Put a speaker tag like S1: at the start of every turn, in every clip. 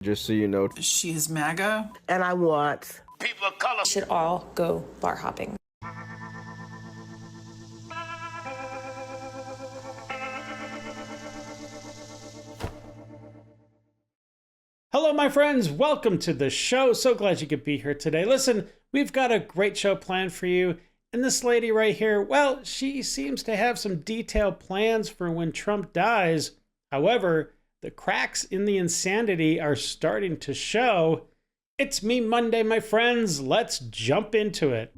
S1: Just so you know.
S2: She is MAGA.
S3: And I want
S4: people of color
S5: should all go bar hopping.
S6: Hello, my friends. Welcome to the show. So glad you could be here today. Listen, we've got a great show planned for you. And this lady right here, well, she seems to have some detailed plans for when Trump dies. However, the cracks in the insanity are starting to show. It's Me Monday, my friends. Let's jump into it.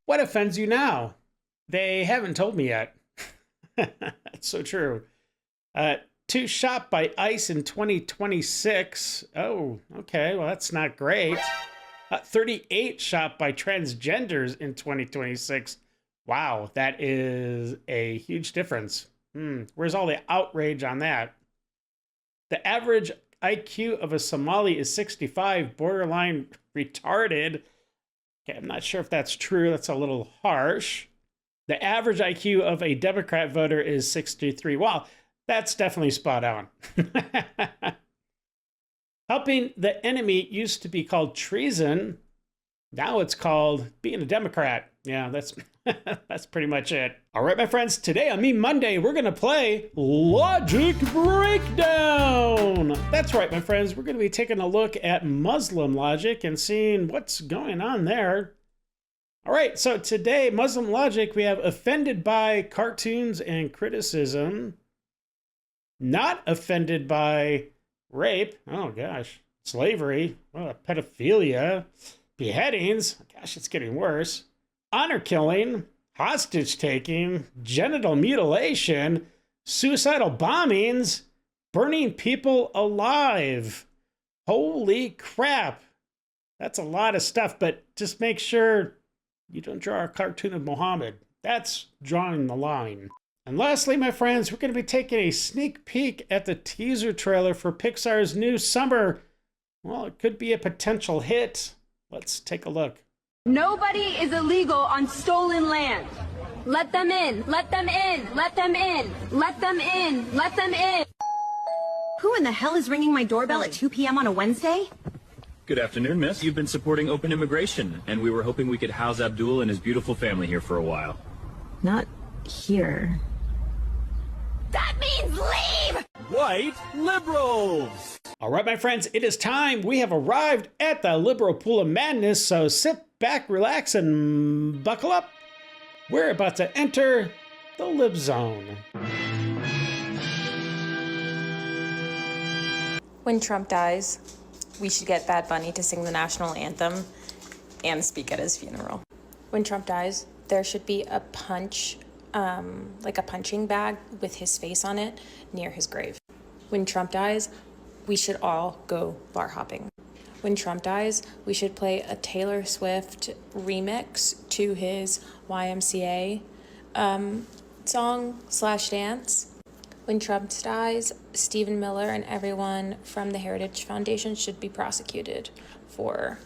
S6: What offends you now? They haven't told me yet. That's so true. 2 shot by ICE in 2026. Oh, okay. Well, that's not great. 38 shot by transgenders in 2026. Wow, that is a huge difference. Where's all the outrage on that? The average IQ of a Somali is 65, borderline retarded. Okay, I'm not sure if that's true. That's a little harsh. The average IQ of a Democrat voter is 63. Wow, that's definitely spot on. Helping the enemy used to be called treason. Now it's called being a Democrat. Yeah, that's that's pretty much it. All right, my friends, today on Me Monday, we're going to play Logic Breakdown. That's right, my friends. We're going to be taking a look at Muslim logic and seeing what's going on there. All right, so today, Muslim logic, we have offended by cartoons and criticism, not offended by rape, oh gosh, slavery, pedophilia, beheadings, gosh, it's getting worse, honor killing, hostage taking, genital mutilation, suicidal bombings, burning people alive. Holy crap. That's a lot of stuff, but just make sure you don't draw a cartoon of Muhammad. That's drawing the line. And lastly, my friends, we're going to be taking a sneak peek at the teaser trailer for Pixar's new summer. Well, it could be a potential hit. Let's take a look.
S7: Nobody is illegal on stolen land. Let them in. Let them in. Let them in. Let them in. Let them in.
S8: Who in the hell is ringing my doorbell at 2 p.m. on a Wednesday?
S9: Good afternoon, miss. You've been supporting open immigration, and we were hoping we could house Abdul and his beautiful family here for a while.
S8: Not here.
S7: That means leave!
S9: White liberals!
S6: All right, my friends, it is time. We have arrived at the liberal pool of madness, so sit back, relax, and buckle up. We're about to enter the Lib Zone.
S5: When Trump dies, we should get Bad Bunny to sing the national anthem and speak at his funeral. When Trump dies, there should be a like a punching bag with his face on it near his grave. When Trump dies, we should all go bar hopping. When Trump dies, we should play a Taylor Swift remix to his YMCA song/dance. When Trump dies, Stephen Miller and everyone from the Heritage Foundation should be prosecuted for,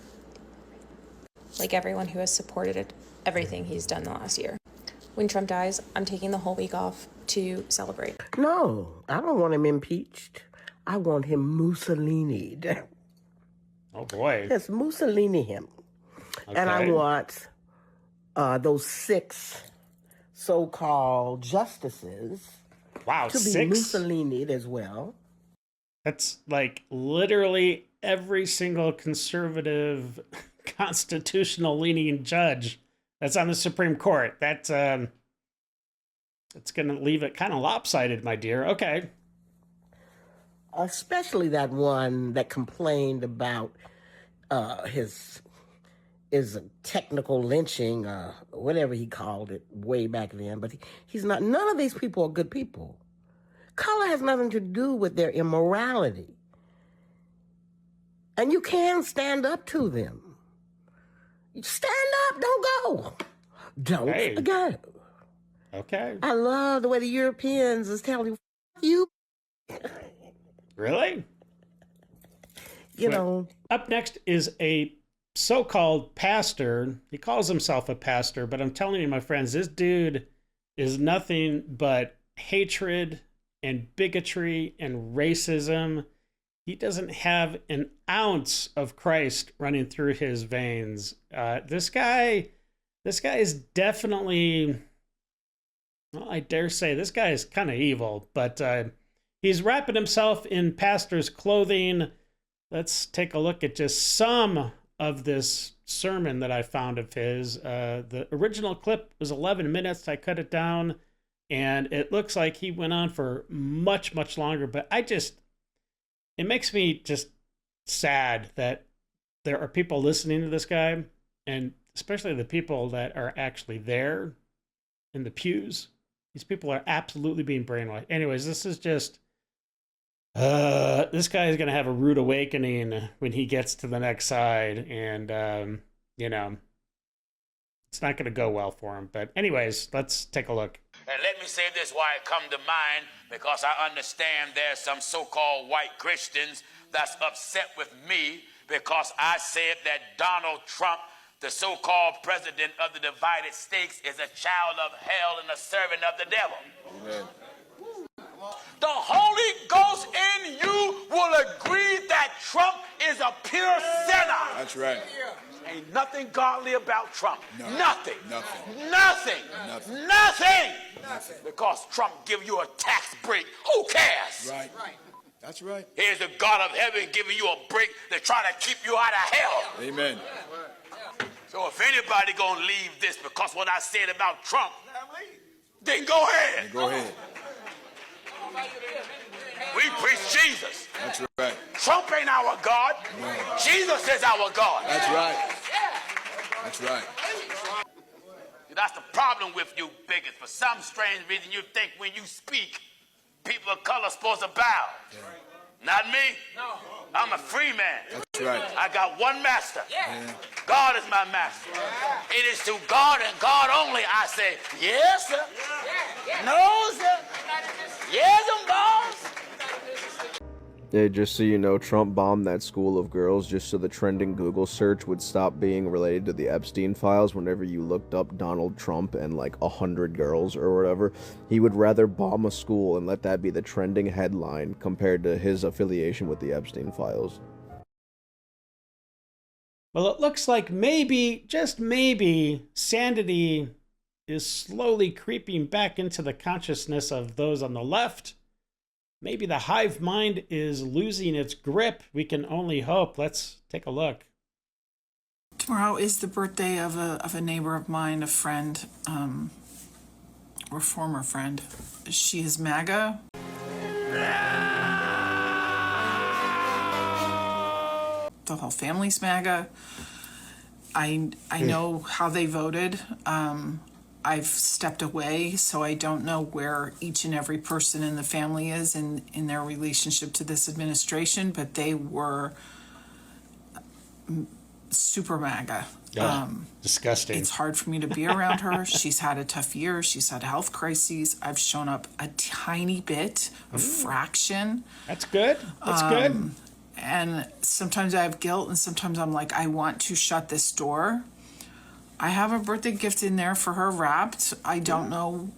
S5: like, everyone who has supported everything he's done the last year. When Trump dies, I'm taking the whole week off to celebrate.
S3: No, I don't want him impeached. I want him Mussolini'd.
S6: Oh boy.
S3: Yes, Mussolini him. Okay. And I want those 6 so-called justices to be
S6: 6?
S3: Mussolini'd as well.
S6: That's like literally every single conservative constitutional leaning judge that's on the Supreme Court. That's it's going to leave it kind of lopsided, my dear. Okay.
S3: Especially that one that complained about his technical lynching, whatever he called it way back then. But he's not. None of these people are good people. Color has nothing to do with their immorality. And you can stand up to them. Stand up, don't go. Don't go.
S6: Okay.
S3: I love the way the Europeans is telling you.
S6: Really?
S3: You know.
S6: Up next is a so-called pastor. He calls himself a pastor, but I'm telling you, my friends, this dude is nothing but hatred and bigotry and racism. He doesn't have an ounce of Christ running through his veins. This guy is definitely, well, I dare say this guy is kind of evil, but he's wrapping himself in pastor's clothing. Let's take a look at just some of this sermon that I found of his. The original clip was 11 minutes. I cut it down, and it looks like he went on for much, much longer, but it makes me just sad that there are people listening to this guy, and especially the people that are actually there in the pews. These people are absolutely being brainwashed. Anyways, this is just, this guy is going to have a rude awakening when he gets to the next side, and, it's not going to go well for him. But anyways, let's take a look.
S1: And let me say this why it come to mind, because I understand there's some so-called white Christians that's upset with me because I said that Donald Trump, the so-called president of the divided states, is a child of hell and a servant of the devil. Amen. The Holy Ghost in you will agree that Trump is a pure sinner.
S2: That's right.
S1: Ain't nothing godly about Trump.
S2: No.
S1: Nothing.
S2: Nothing.
S1: Nothing.
S2: Nothing.
S1: Nothing.
S2: Nothing.
S1: Because Trump give you a tax break. Who cares?
S2: Right. That's right.
S1: Here's the God of heaven giving you a break to try to keep you out of hell.
S2: Amen.
S1: So if anybody gonna leave this because what I said about Trump, then go ahead.
S2: Go ahead.
S1: We preach Jesus.
S2: That's right.
S1: Trump ain't our God.
S2: No.
S1: Jesus is our God.
S2: That's right. That's right.
S1: That's the problem with you bigots. For some strange reason, you think when you speak, people of color are supposed to bow. Yeah. Not me. No. I'm a free man.
S2: That's right.
S1: I got one master.
S2: Yeah.
S1: God is my master. Yeah. It is to God and God only I say, yes, sir. Yeah. No, sir. Yes, I'm boss.
S4: Yeah, just so you know, Trump bombed that school of girls just so the trending Google search would stop being related to the Epstein files whenever you looked up Donald Trump and like 100 girls or whatever. He would rather bomb a school and let that be the trending headline compared to his affiliation with the Epstein files.
S6: Well, it looks like maybe, just maybe, sanity is slowly creeping back into the consciousness of those on the left. Maybe the hive mind is losing its grip. We can only hope. Let's take a look.
S10: Tomorrow is the birthday of a neighbor of mine, a friend, or former friend. She is MAGA. The whole family's MAGA. I know how they voted. I've stepped away, so I don't know where each and every person in the family is in their relationship to this administration, but they were super MAGA.
S6: Disgusting.
S10: It's hard for me to be around her. She's had a tough year. She's had health crises. I've shown up a tiny bit, a fraction.
S6: That's good. That's good.
S10: And sometimes I have guilt, and sometimes I'm like, I want to shut this door. I have a birthday gift in there for her wrapped. I don't know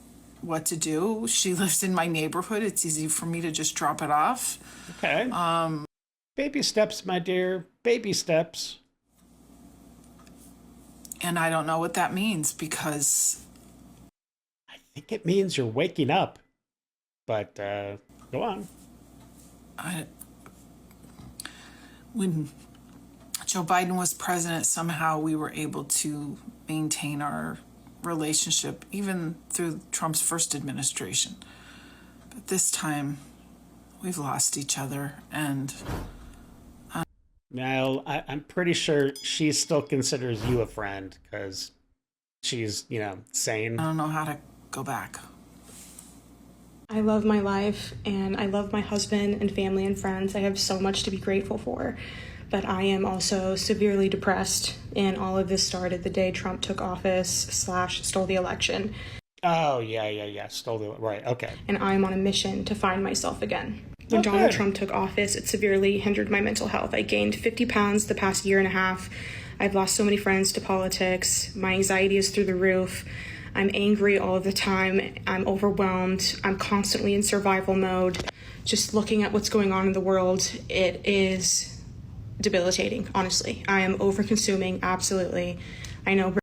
S10: what to do. She lives in my neighborhood. It's easy for me to just drop it off.
S6: Okay. Baby steps, my dear. Baby steps.
S10: And I don't know what that means because
S6: I think it means you're waking up. But go on.
S10: When Joe Biden was president, somehow we were able to maintain our relationship, even through Trump's first administration. But this time, we've lost each other, and...
S6: Now, I'm pretty sure she still considers you a friend, because she's, sane.
S10: I don't know how to go back.
S11: I love my life, and I love my husband and family and friends. I have so much to be grateful for. But I am also severely depressed, and all of this started the day Trump took office / stole the election.
S6: Oh, yeah. Stole the... Right, okay.
S11: And I'm on a mission to find myself again. When Donald Trump took office, it severely hindered my mental health. I gained 50 pounds the past year and a half. I've lost so many friends to politics. My anxiety is through the roof. I'm angry all of the time. I'm overwhelmed. I'm constantly in survival mode. Just looking at what's going on in the world, it is debilitating, honestly. I am over-consuming, absolutely. I know.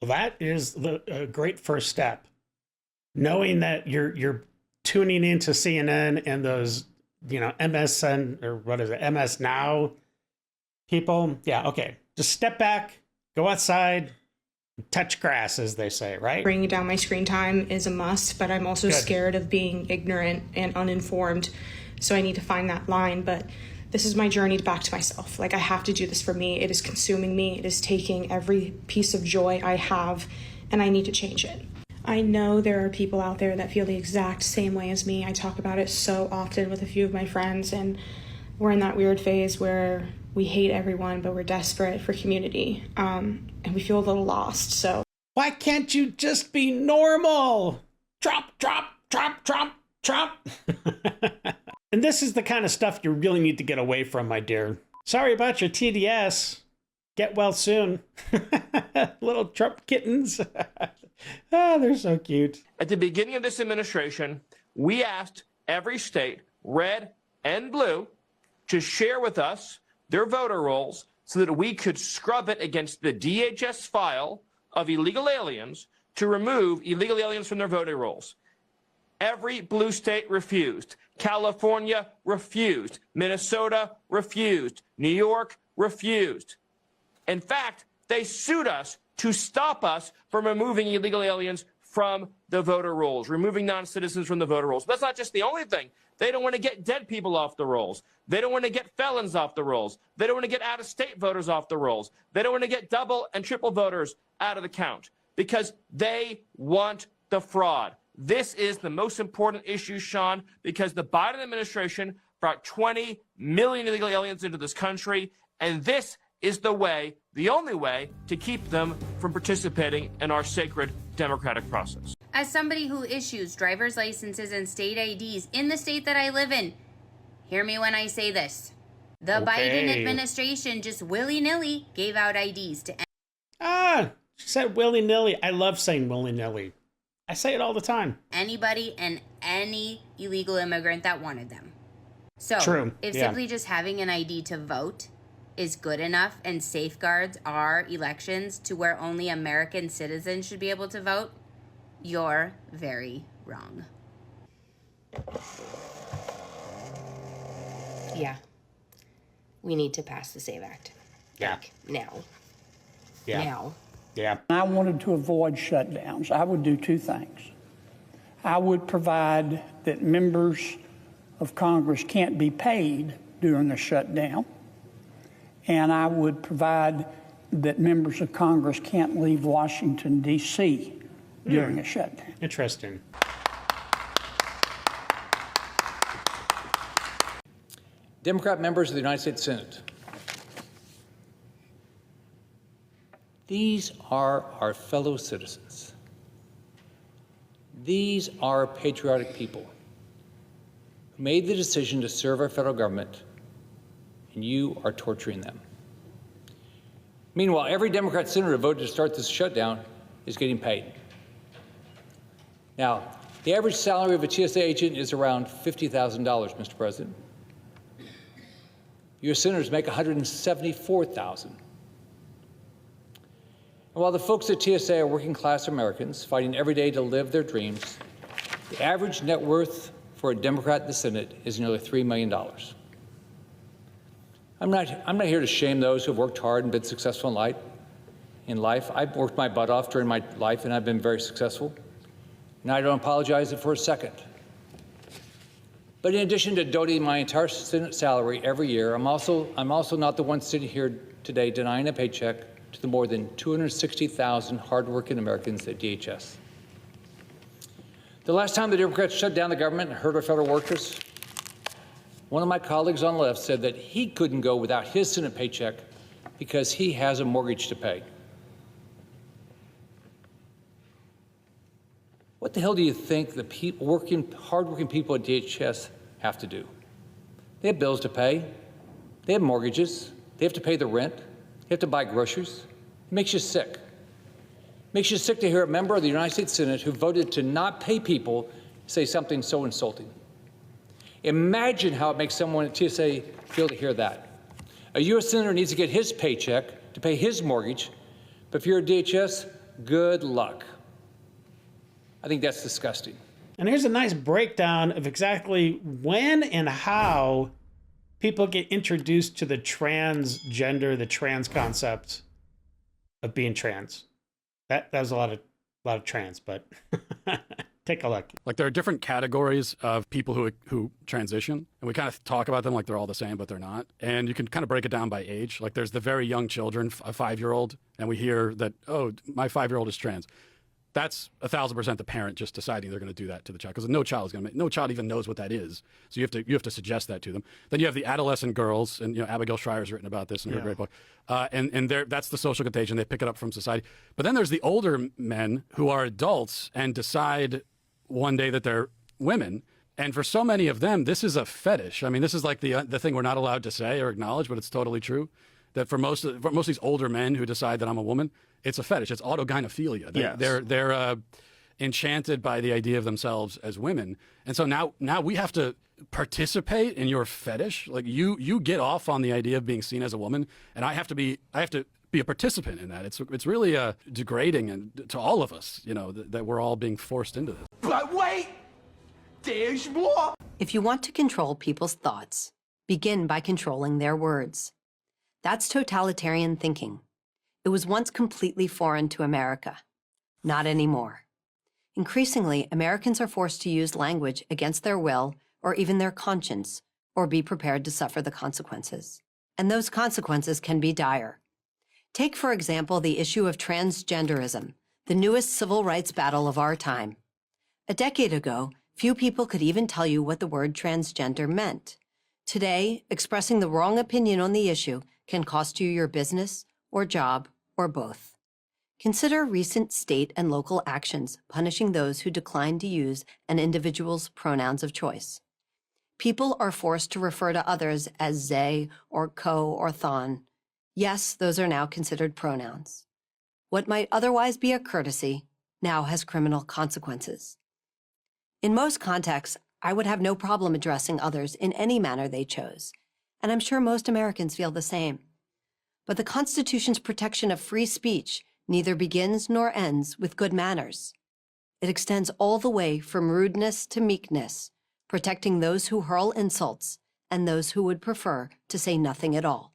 S6: Well, that is a great first step. Knowing that you're tuning into CNN and those, MSN, or what is it, MS Now people. Yeah, okay. Just step back, go outside, touch grass, as they say, right?
S11: Bringing down my screen time is a must, but I'm also scared of being ignorant and uninformed. So I need to find that line. But this is my journey back to myself. Like, I have to do this for me. It is consuming me. It is taking every piece of joy I have, and I need to change it. I know there are people out there that feel the exact same way as me. I talk about it so often with a few of my friends, and we're in that weird phase where we hate everyone, but we're desperate for community, and we feel a little lost. So
S6: why can't you just be normal? Trump, Trump, Trump, Trump, Trump. And this is the kind of stuff you really need to get away from, my dear. Sorry about your TDS. Get well soon. Little Trump kittens. Oh, they're so cute.
S12: At the beginning of this administration, we asked every state, red and blue, to share with us their voter rolls so that we could scrub it against the DHS file of illegal aliens to remove illegal aliens from their voter rolls. Every blue state refused. California refused. Minnesota refused. New York refused. In fact, they sued us to stop us from removing illegal aliens from the voter rolls, removing non-citizens from the voter rolls. That's not just the only thing. They don't want to get dead people off the rolls. They don't want to get felons off the rolls. They don't want to get out-of-state voters off the rolls. They don't want to get double and triple voters out of the count because they want the fraud. This is the most important issue, Sean, because the Biden administration brought 20 million illegal aliens into this country, and this is the way, the only way, to keep them from participating in our sacred democratic process.
S13: As somebody who issues driver's licenses and state IDs in the state that I live in, hear me when I say this. The Biden administration just willy-nilly gave out IDs to...
S6: She said willy-nilly. I love saying willy-nilly. I say it all the time.
S13: Anybody and any illegal immigrant that wanted them. So,
S6: true.
S13: If simply just having an ID to vote is good enough and safeguards our elections to where only American citizens should be able to vote, you're very wrong.
S14: Yeah. We need to pass the SAVE Act.
S6: Yeah.
S14: Like, now.
S6: Yeah.
S14: Now.
S6: Yeah.
S15: I wanted to avoid shutdowns. I would do two things. I would provide that members of Congress can't be paid during a shutdown, and I would provide that members of Congress can't leave Washington, D.C. during a shutdown.
S6: Interesting.
S16: Democrat members of the United States Senate. These are our fellow citizens. These are patriotic people who made the decision to serve our federal government, and you are torturing them. Meanwhile, every Democrat senator who voted to start this shutdown is getting paid. Now, the average salary of a TSA agent is around $50,000, Mr. President. Your senators make $174,000. And while the folks at TSA are working-class Americans fighting every day to live their dreams, the average net worth for a Democrat in the Senate is nearly $3 million. I'm not here to shame those who have worked hard and been successful in life. I've worked my butt off during my life, and I've been very successful. And I don't apologize for a second. But in addition to donating my entire Senate salary every year, I'm also not the one sitting here today denying a paycheck to the more than 260,000 hardworking Americans at DHS. The last time the Democrats shut down the government and hurt our federal workers, one of my colleagues on the left said that he couldn't go without his Senate paycheck because he has a mortgage to pay. What the hell do you think the hardworking people at DHS have to do? They have bills to pay. They have mortgages. They have to pay the rent. They have to buy groceries. It makes you sick. Makes you sick to hear a member of the United States Senate who voted to not pay people say something so insulting. Imagine how it makes someone at TSA feel to hear that. A U.S. Senator needs to get his paycheck to pay his mortgage, but if you're a DHS, good luck. I think that's disgusting.
S6: And here's a nice breakdown of exactly when and how people get introduced to the transgender, the trans concept of being trans. That was a lot of trans, but take a look.
S17: Like there are different categories of people who transition, and we kind of talk about them like they're all the same, but they're not. And you can kind of break it down by age. Like there's the very young children, a 5-year-old, and we hear that, oh, my 5-year-old is trans. That's 1,000% the parent just deciding they're going to do that to the child, because no child even knows what that is. So you have to suggest that to them. Then you have the adolescent girls, and Abigail Schreier's written about this in her great book. And that's the social contagion. They pick it up from society. But then there's the older men who are adults and decide one day that they're women. And for so many of them, this is a fetish. I mean, this is like the thing we're not allowed to say or acknowledge, but it's totally true. That for most of these older men who decide that I'm a woman, it's a fetish. It's autogynephilia. They're enchanted by the idea of themselves as women, and so now we have to participate in your fetish. Like you get off on the idea of being seen as a woman, and I have to be a participant in that. It's really degrading and to all of us, that we're all being forced into this.
S18: But wait, there's more.
S19: If you want to control people's thoughts, begin by controlling their words. That's totalitarian thinking. It was once completely foreign to America. Not anymore. Increasingly, Americans are forced to use language against their will or even their conscience, or be prepared to suffer the consequences. And those consequences can be dire. Take, for example, the issue of transgenderism, the newest civil rights battle of our time. A decade ago, few people could even tell you what the word transgender meant. Today, expressing the wrong opinion on the issue can cost you your business or job or both. Consider recent state and local actions punishing those who decline to use an individual's pronouns of choice. People are forced to refer to others as they or co or thon. Yes, those are now considered pronouns. What might otherwise be a courtesy now has criminal consequences. In most contexts, I would have no problem addressing others in any manner they chose, and I'm sure most Americans feel the same. But the Constitution's protection of free speech neither begins nor ends with good manners. It extends all the way from rudeness to meekness, protecting those who hurl insults and those who would prefer to say nothing at all.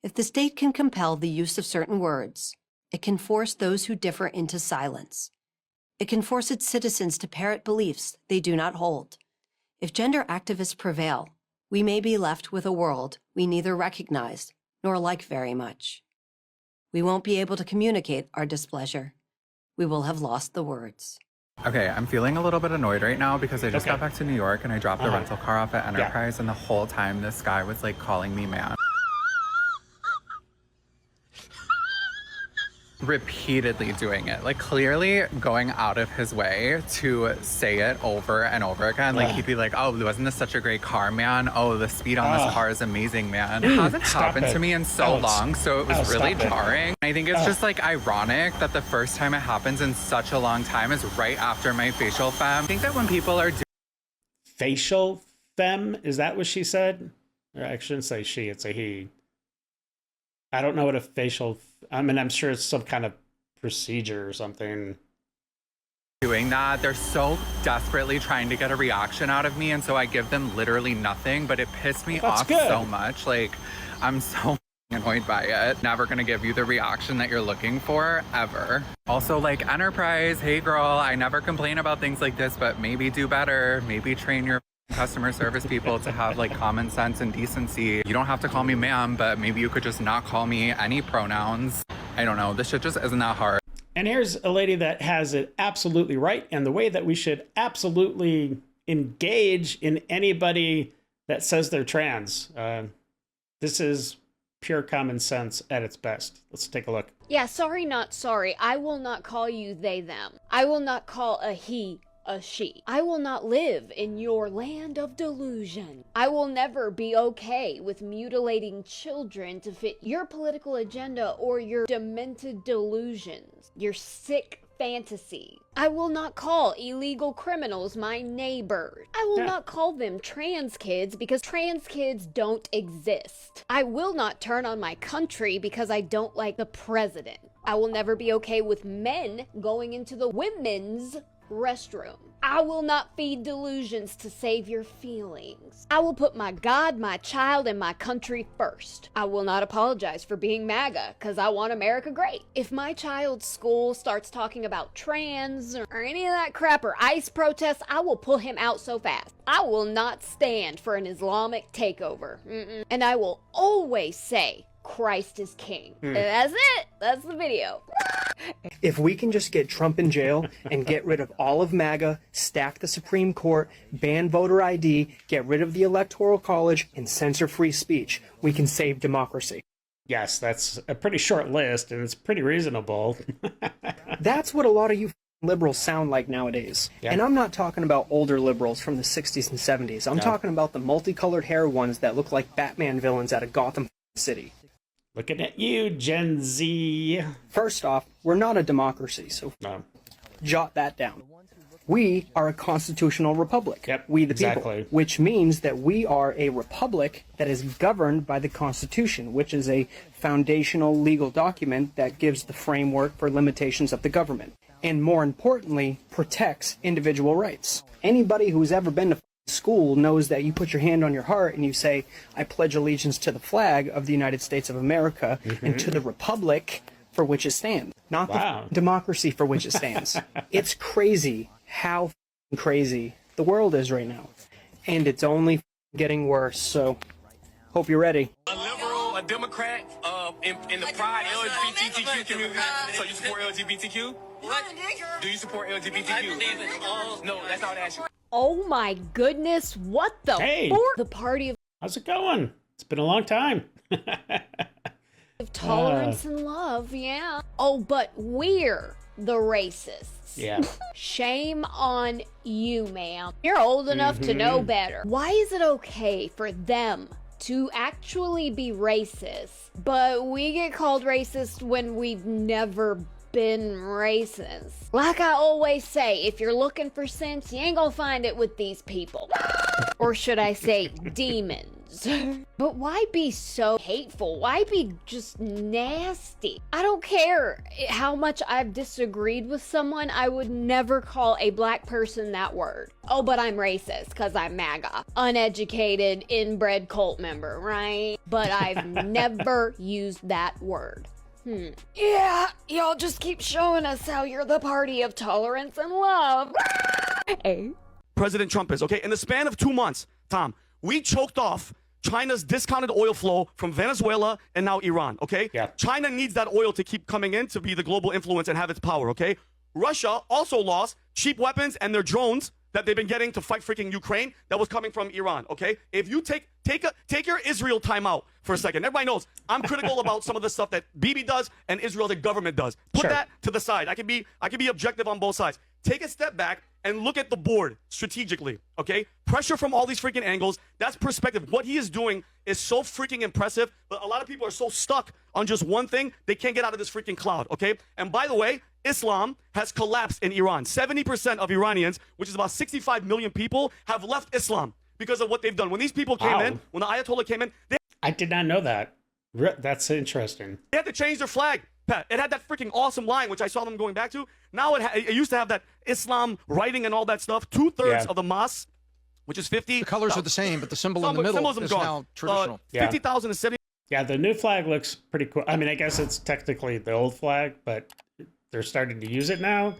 S19: If the state can compel the use of certain words, it can force those who differ into silence. It can force its citizens to parrot beliefs they do not hold. If gender activists prevail, we may be left with a world we neither recognize nor like very much. We won't be able to communicate our displeasure. We will have lost the words.
S20: Okay, I'm feeling a little bit annoyed right now because I just got back to New York and I dropped the rental car off at Enterprise, and the whole time this guy was like calling me man. Repeatedly doing it, like clearly going out of his way to say it over and over again. Like he'd be like, oh, wasn't this such a great car, man? Oh, the speed on this car is amazing, man. It hasn't happened to me in so long, so it was really jarring. I think it's just like ironic that the first time it happens in such a long time is right after my facial femme. I think that when people are
S6: facial femme, is that what she said? Or I shouldn't say she, it's a he. I don't know what a facial, I'm sure it's some kind of procedure or something.
S20: Doing that, they're so desperately trying to get a reaction out of me, and so I give them literally nothing, but it pissed me off so much. Like, I'm so annoyed by it. Never gonna give you the reaction that you're looking for, ever. Also, like, Enterprise, hey girl, I never complain about things like this, but maybe do better. Maybe train your customer service people to have like common sense and decency. You don't have to call me ma'am, but maybe you could just not call me any pronouns. I don't know, this shit just isn't that hard.
S6: And here's a lady that has it absolutely right, and the way that we should absolutely engage in anybody that says they're trans. This is pure common sense at its best. Let's take a look.
S21: Yeah, sorry, not sorry. I will not call you they, them. I will not call a he a she. I will not live in your land of delusion. I will never be okay with mutilating children to fit your political agenda or your demented delusions, your sick fantasy. I will not call illegal criminals my neighbors. I will not call them trans kids because trans kids don't exist. I will not turn on my country because I don't like the president. I will never be okay with men going into the women's restroom. I will not feed delusions to save your feelings. I will put my God, my child, and my country first. I will not apologize for being MAGA, because I want America great. If my child's school starts talking about trans or any of that crap or ICE protests, I will pull him out so fast. I will not stand for an Islamic takeover. And I will always say, Christ is king. And that's it. That's the video.
S22: If we can just get Trump in jail and get rid of all of MAGA, stack the Supreme Court, ban voter ID, get rid of the Electoral College, and censor free speech, we can save democracy.
S6: Yes, that's a pretty short list, and it's pretty reasonable.
S22: That's what a lot of you liberals sound like nowadays.
S6: Yeah.
S22: And I'm not talking about older liberals from the 60s and 70s. I'm talking about the multicolored hair ones that look like Batman villains out of Gotham City.
S6: Looking at you, Gen Z.
S22: First off, we're not a democracy, so jot that down. We are a constitutional republic.
S6: Yep,
S22: we the
S6: exactly.
S22: people. Which means that we are a republic that is governed by the Constitution, which is a foundational legal document that gives the framework for limitations of the government. And more importantly, protects individual rights. Anybody who's ever been to school knows that you put your hand on your heart and you say, I pledge allegiance to the flag of the United States of America and to the republic for which it stands, not the democracy for which it stands. It's crazy how crazy the world is right now. And it's only getting worse, so hope you're ready.
S18: A liberal, a Democrat, in the pride LGBTQ community. So you support LGBTQ? What? Do you support LGBTQ? No, that's not what I asked you.
S21: Oh my goodness, what the fork? The party of
S6: How's it going? It's been a long time.
S21: tolerance and love, yeah. Oh, but we're the racists.
S6: Yeah.
S21: Shame on you, ma'am. You're old enough to know better. Why is it okay for them to actually be racist, but we get called racist when we've never been racist? Like I always say, if you're looking for sense, you ain't gonna find it with these people. Or should I say demons? But why be so hateful? Why be just nasty? I don't care how much I've disagreed with someone, I would never call a black person that word. Oh, but I'm racist because I'm MAGA. Uneducated, inbred cult member, right? But I've never used that word. Yeah, y'all just keep showing us how you're the party of tolerance and love. Hey.
S18: President Trump is, okay? In the span of 2 months, Tom, we choked off China's discounted oil flow from Venezuela and now Iran, okay?
S6: Yeah.
S18: China needs that oil to keep coming in to be the global influence and have its power, okay? Russia also lost cheap weapons and their drones that they've been getting to fight freaking Ukraine that was coming from Iran, okay? If you take your Israel time out for a second. Everybody knows I'm critical about some of the stuff that Bibi does and Israel, the government does. Put that to the side. I can be objective on both sides. Take a step back and look at the board strategically, okay? Pressure from all these freaking angles. That's perspective. What he is doing is so freaking impressive, but a lot of people are so stuck on just one thing, they can't get out of this freaking cloud, okay? And by the way, Islam has collapsed in Iran. 70% of Iranians, which is about 65 million people, have left Islam because of what they've done. When these people came in, when the Ayatollah came in,
S6: I did not know that. That's interesting.
S18: They had to change their flag, Pat. It had that freaking awesome line, which I saw them going back to. Now it used to have that Islam writing and all that stuff. 2/3 of the mosque, which is 50.
S2: The colors are the same, but the symbol in the middle is now traditional.
S18: 50,000 and 70.
S6: Yeah, the new flag looks pretty cool. I mean, I guess it's technically the old flag, but they're starting to use it now.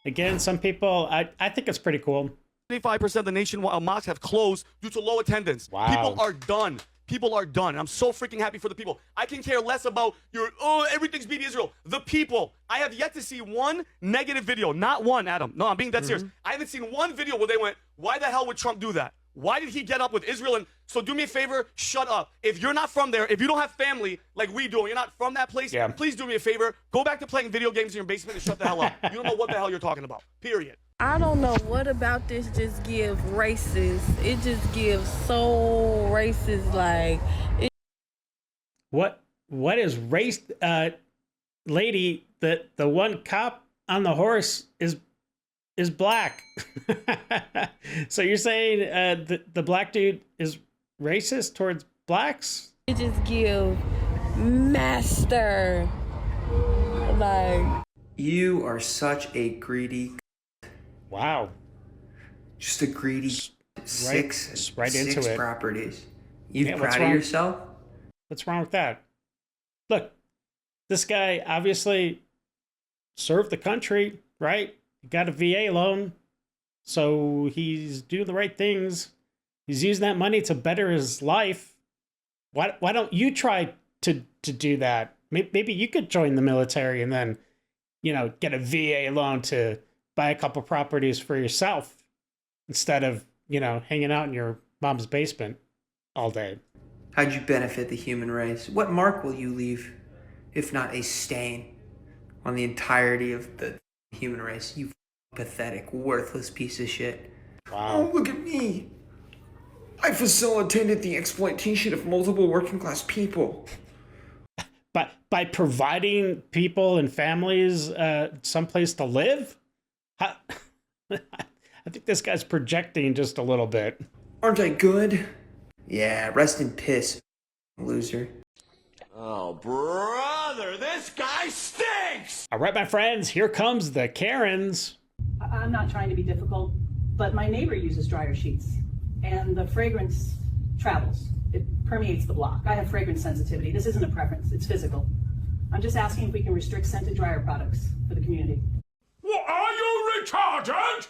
S6: Again, some people, I think it's pretty coal.
S18: 75% of the nationwide mosques have closed due to low attendance.
S6: Wow.
S18: People are done. People are done. And I'm so freaking happy for the people. I can care less about everything's beating Israel. The people. I have yet to see one negative video. Not one, Adam. No, I'm being dead serious. I haven't seen one video where they went, why the hell would Trump do that? Why did he get up with Israel? And so do me a favor, shut up. If you're not from there, if you don't have family like we do, and you're not from that place, please do me a favor. Go back to playing video games in your basement and shut the hell up. You don't know what the hell you're talking about. Period.
S7: I don't know what about this just gives racist. It just gives so racist. Like,
S6: what is race? Lady, the one cop on the horse is black. So you're saying the black dude is racist towards blacks?
S7: it just gives master. Like,
S8: You are such a greedy.
S6: Wow.
S8: Just a greedy six
S6: into it.
S8: properties. You
S6: Yeah,
S8: proud of yourself?
S6: What's wrong with that? Look, this guy obviously served the country, right? He got a VA loan, so he's doing the right things. He's using that money to better his life. Why don't you try to do that? Maybe you could join the military and then, get a VA loan to buy a couple properties for yourself instead of, hanging out in your mom's basement all day.
S8: How'd you benefit the human race? What mark will you leave, if not a stain, on the entirety of the human race? You pathetic, worthless piece of shit.
S6: Wow.
S8: Oh, look at me. I facilitated the exploitation of multiple working class people.
S6: But by providing people and families someplace to live? I think this guy's projecting just a little bit.
S8: Aren't I good? Yeah, rest in piss, loser.
S1: Oh, brother, this guy stinks!
S6: All right, my friends, here comes the Karens.
S23: I'm not trying to be difficult, but my neighbor uses dryer sheets, and the fragrance travels. It permeates the block. I have fragrance sensitivity. This isn't a preference, it's physical. I'm just asking if we can restrict scented dryer products for the community.
S1: Well, are you retarded?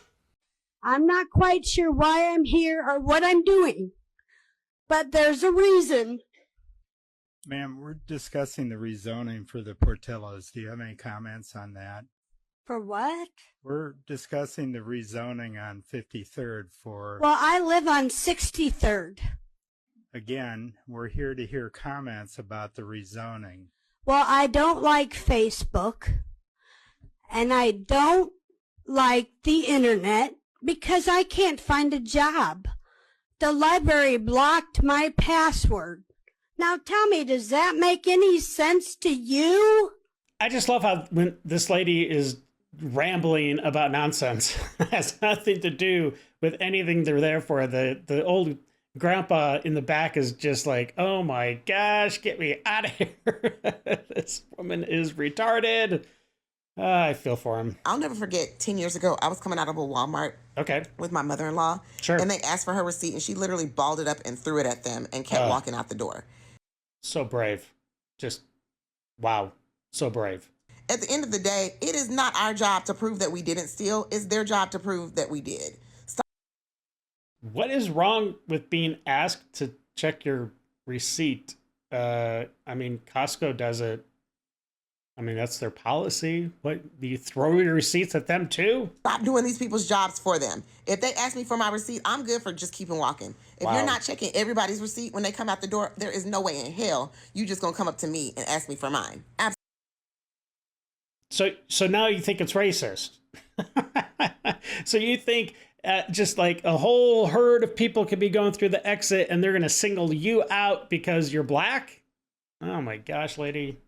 S24: I'm not quite sure why I'm here or what I'm doing, but there's a reason.
S25: Ma'am, we're discussing the rezoning for the Portillos. Do you have any comments on that?
S24: For what?
S25: We're discussing the rezoning on 53rd for...
S24: Well, I live on 63rd.
S25: Again, we're here to hear comments about the rezoning.
S24: Well, I don't like Facebook, and I don't like the internet because I can't find a job. The library blocked my password. Now tell me, does that make any sense to you?
S6: I just love how when this lady is rambling about nonsense. It has nothing to do with anything they're there for. The old grandpa in the back is just like, oh my gosh, get me out of here. This woman is retarded. I feel for him.
S26: I'll never forget 10 years ago, I was coming out of a Walmart with my mother-in-law.
S6: Sure.
S26: And they asked for her receipt, and she literally balled it up and threw it at them and kept walking out the door.
S6: So brave. Just, wow. So brave.
S26: At the end of the day, it is not our job to prove that we didn't steal. It's their job to prove that we did.
S6: What is wrong with being asked to check your receipt? I mean, Costco does it. I mean, that's their policy. What, do you throw your receipts at them too?
S26: Stop doing these people's jobs for them. If they ask me for my receipt, I'm good for just keeping walking. If you're not checking everybody's receipt when they come out the door, there is no way in hell you just gonna come up to me and ask me for mine.
S6: So now you think it's racist. So you think just like a whole herd of people could be going through the exit and they're going to single you out because you're black? Oh my gosh, lady.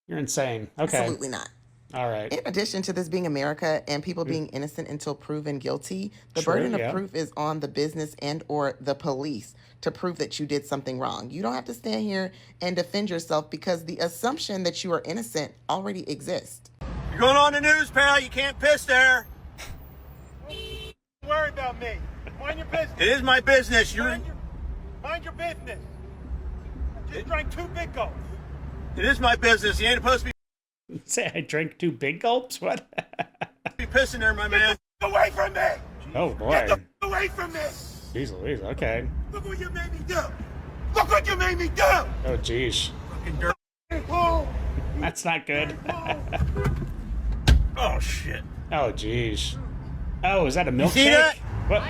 S6: You're insane. Okay.
S26: Absolutely not.
S6: All right.
S26: In addition to this being America and people being innocent until proven guilty, the burden of proof is on the business and or the police to prove that you did something wrong. You don't have to stand here and defend yourself because the assumption that you are innocent already exists.
S27: You're going on the news, pal. You can't piss there.
S28: Don't worry about me. Mind your business.
S27: It is my business.
S28: Mind your business. Just drank 2 big gulps.
S27: It is my business. You ain't supposed to
S6: be... Say I drank 2 big gulps? What?
S27: Be pissing there, my man.
S28: Get away from me!
S6: Oh, boy.
S28: Get away from me!
S6: Jeez Louise, okay.
S28: Look what you made me do! Look what you made me do!
S6: Oh, jeez.
S27: Fucking dirt.
S6: That's not good.
S27: Oh, shit.
S6: Oh, jeez. Oh, is that a milkshake?
S27: You see that?
S6: What?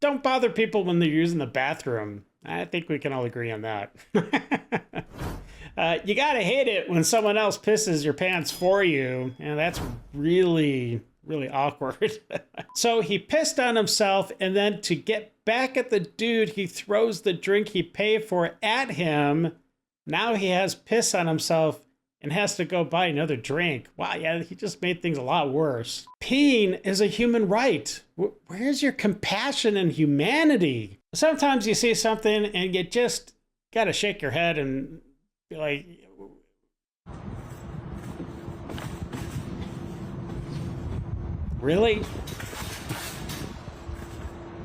S6: Don't bother people when they're using the bathroom. I think we can all agree on that. You gotta hate it when someone else pisses your pants for you, and that's really really awkward. So he pissed on himself, and then to get back at the dude, he throws the drink he paid for at him. Now he has piss on himself and has to go buy another drink. Wow, yeah, he just made things a lot worse. Peeing is a human right. Where's your compassion and humanity? Sometimes you see something and you just gotta shake your head and be like, really?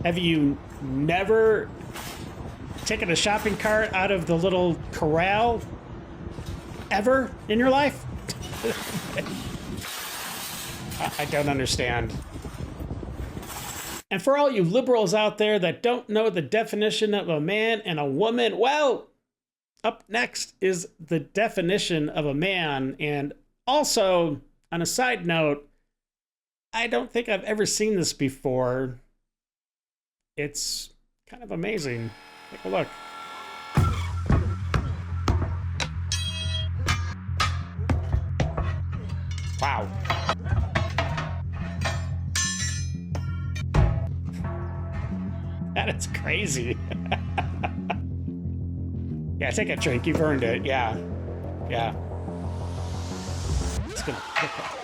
S6: Have you never taken a shopping cart out of the little corral ever in your life? I don't understand. And for all you liberals out there that don't know the definition of a man and a woman, well, up next is the definition of a man. And also, on a side note, I don't think I've ever seen this before. It's kind of amazing. Take a look. Wow. That is crazy. Yeah, take a drink. You've earned it. Yeah. Yeah. It's gonna pick up.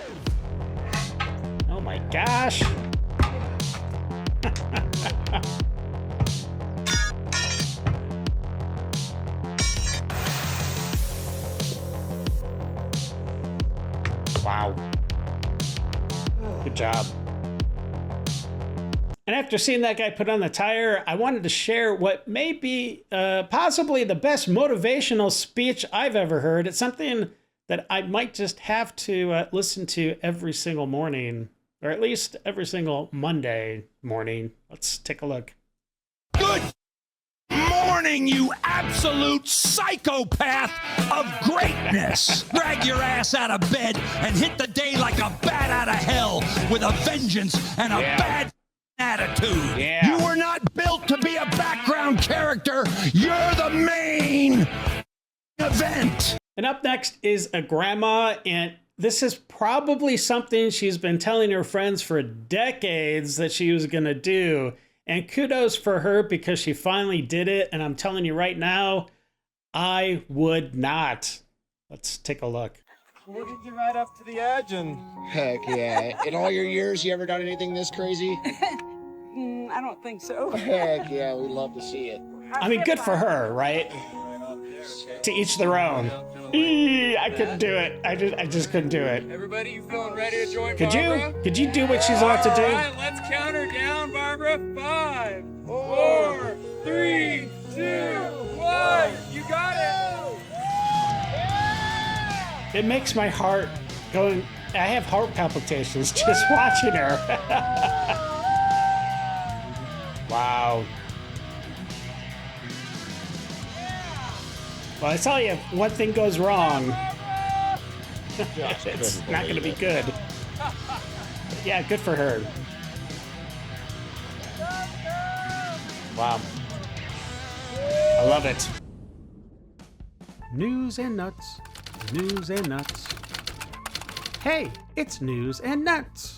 S6: Oh my gosh. Wow. Good job. And after seeing that guy put on the tire, I wanted to share what may be possibly the best motivational speech I've ever heard. It's something that I might just have to listen to every single morning, or at least every single Monday morning. Let's take a look.
S3: Good morning, you absolute psychopath of greatness. Drag your ass out of bed and hit the day like a bat out of hell with a vengeance and a bad attitude. You were not built to be a background character. You're the main event.
S6: And up next is a grandma, and this is probably something she's been telling her friends for decades that she was going to do. And kudos for her because she finally did it. And I'm telling you right now, I would not. Let's take a look.
S4: We'll get you right up to the edge and...
S5: Heck yeah. In all your years, you ever done anything this crazy?
S4: I don't think so.
S5: Heck yeah, we'd love to see it.
S6: I mean, good for her, right? To each their own. I couldn't do it. I just couldn't do it.
S4: Everybody, you feeling ready to join
S6: Could
S4: Barbara?
S6: Could you do what she's about to do?
S4: All right, let's count her down, Barbara. 5, 4, 3, 2, 1. You got it.
S6: It makes my heart going. I have heart palpitations just watching her. Wow. Well, I tell you, one thing goes wrong. It's not going to be good. But yeah, good for her. Wow. I love it. News and nuts. News and nuts. Hey, it's news and nuts.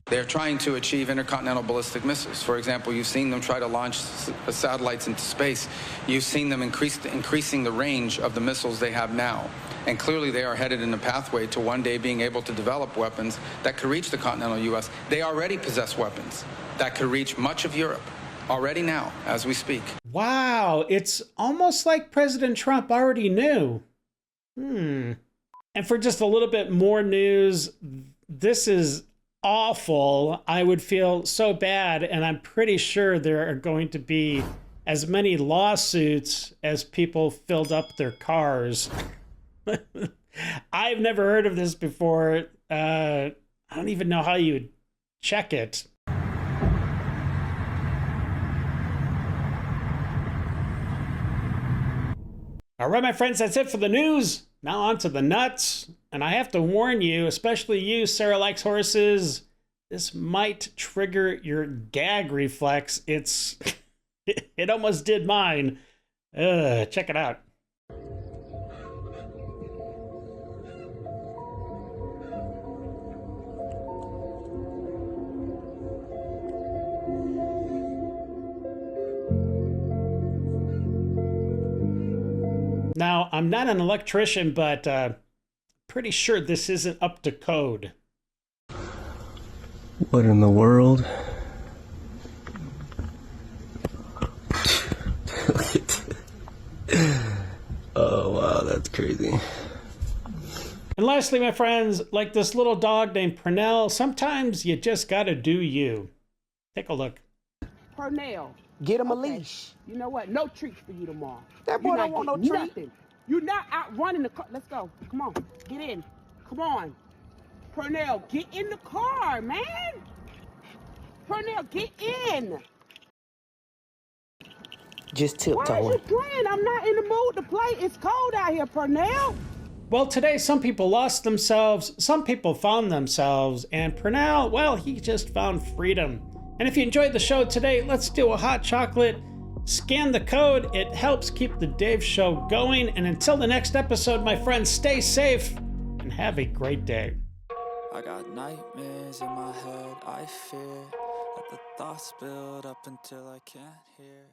S9: They're trying to achieve intercontinental ballistic missiles. For example, you've seen them try to launch satellites into space. You've seen them increasing the range of the missiles they have now. And clearly they are headed in a pathway to one day being able to develop weapons that could reach the continental U.S. They already possess weapons that could reach much of Europe already now, as we speak.
S6: Wow, it's almost like President Trump already knew. And for just a little bit more news, this is awful. I would feel so bad, and I'm pretty sure there are going to be as many lawsuits as people filled up their cars. I've never heard of this before. I don't even know how you would check it. All right, my friends, that's it for the news. Now on to the nuts. And I have to warn you, especially you, Sarah Likes Horses, this might trigger your gag reflex. It almost did mine. Check it out. Now, I'm not an electrician, but pretty sure this isn't up to code.
S10: What in the world? Oh, wow, that's crazy.
S6: And lastly, my friends, like this little dog named Purnell, sometimes you just gotta do you. Take a look.
S11: Purnell.
S12: Get him a leash.
S11: You know what? No treats for you tomorrow.
S12: That boy don't want no treat.
S11: Nothing. You're not out running the car. Let's go. Come on. Get in. Come on. Purnell, get in the car, man. Purnell, get in.
S12: Just tiptoeing.
S11: Why are you playing? I'm not in the mood to play. It's cold out here, Purnell.
S6: Well, today some people lost themselves, some people found themselves, and Purnell, well, he just found freedom. And if you enjoyed the show today, let's do a hot chocolate. Scan the code. It helps keep the Dave Show going. And until the next episode, my friends, stay safe and have a great day.
S13: I got nightmares in my head, I fear that the thoughts build up until I can't hear.